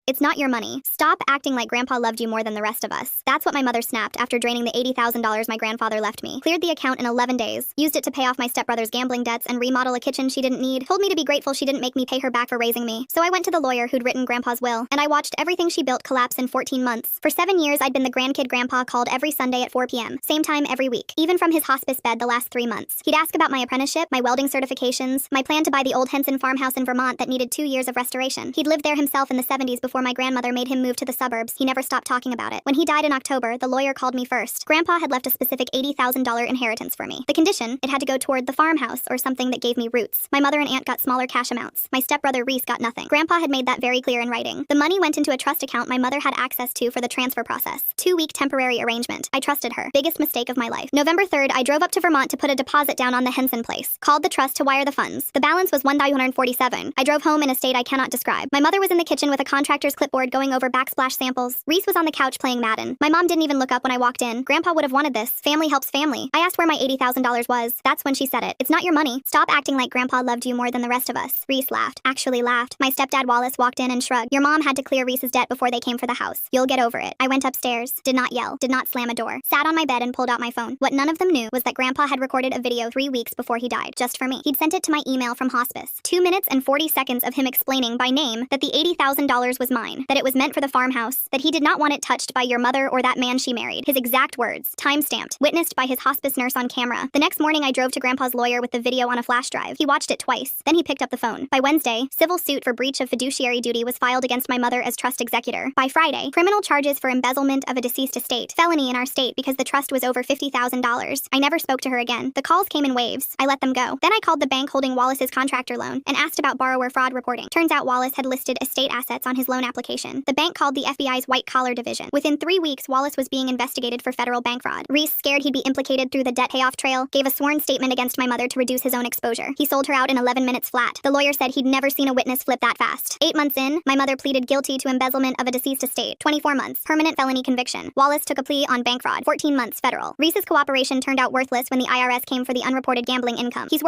It's not your money. Stop acting like Grandpa loved you more than the rest of us. That's what my mother snapped after draining the $80,000 my grandfather left me. Cleared the account in 11 days. Used it to pay off my stepbrother's gambling debts and remodel a kitchen she didn't need. Told me to be grateful she didn't make me pay her back for raising me. So I went to the lawyer who'd written Grandpa's will, and I watched everything she built collapse in 14 months. For 7 years, I'd been the grandkid Grandpa called every Sunday at 4 p.m. Same time every week. Even from his hospice bed the last 3 months. He'd ask about my apprenticeship, my welding certifications, my plan to buy the old Henson farmhouse in Vermont that needed 2 years of restoration. He'd lived there himself in the 70s before my grandmother made him move to the suburbs. He never stopped talking about it. When he died in October, the lawyer called me first. Grandpa had left a specific $80,000 inheritance for me. The condition, it had to go toward the farmhouse or something that gave me roots. My mother and aunt got smaller cash amounts. My stepbrother Reese got nothing. Grandpa had made that very clear in writing. The money went into a trust account my mother had access to for the transfer process. 2-week temporary arrangement. I trusted her. Biggest mistake of my life. November 3rd, I drove up to Vermont to put a deposit down on the Henson place. Called the trust to wire the funds. The balance was $1,247. I drove home in a state I cannot describe. My mother was in the kitchen with a contractor's clipboard going over backsplash samples. Reese was on the couch playing Madden. My mom didn't even look up when I walked in. Grandpa would have wanted this. Family helps family. I asked where my $80,000 was. That's when she said it. It's not your money. Stop acting like Grandpa loved you more than the rest of us. Reese laughed. Actually laughed. My stepdad Wallace walked in and shrugged. Your mom had to clear Reese's debt before they came for the house. You'll get over it. I went upstairs. Did not yell. Did not slam a door. Sat on my bed and pulled out my phone. What none of them knew was that Grandpa had recorded a video 3 weeks before he died. Just for me. He'd sent it to my email from hospice. 2 minutes and 40 seconds of him explaining by name that the $80,000 was mine. That it was meant for the farmhouse. That he did not want it touched by your mother or that man she married. His exact words. Time-stamped. Witnessed by his hospice nurse on camera. The next morning I drove to Grandpa's lawyer with the video on a flash drive. He watched it twice. Then he picked up the phone. By Wednesday, civil suit for breach of fiduciary duty was filed against my mother as trust executor. By Friday, criminal charges for embezzlement of a deceased estate. Felony in our state because the trust was over $50,000. I never spoke to her again. The calls came in waves. I let them go. Then I called the bank holding Wallace's contractor loan and asked about borrower fraud reporting. Turns out Wallace had listed estate assets on his loan application. The bank called the FBI's white-collar division. Within 3 weeks, Wallace was being investigated for federal bank fraud. Reese, scared he'd be implicated through the debt payoff trail, gave a sworn statement against my mother to reduce his own exposure. He sold her out in 11 minutes flat. The lawyer said he'd never seen a witness flip that fast. 8 months in, my mother pleaded guilty to embezzlement of a deceased estate. 24 months. Permanent felony conviction. Wallace took a plea on bank fraud. 14 months federal. Reese's cooperation turned out worthless when the IRS came for the unreported gambling income. He's worked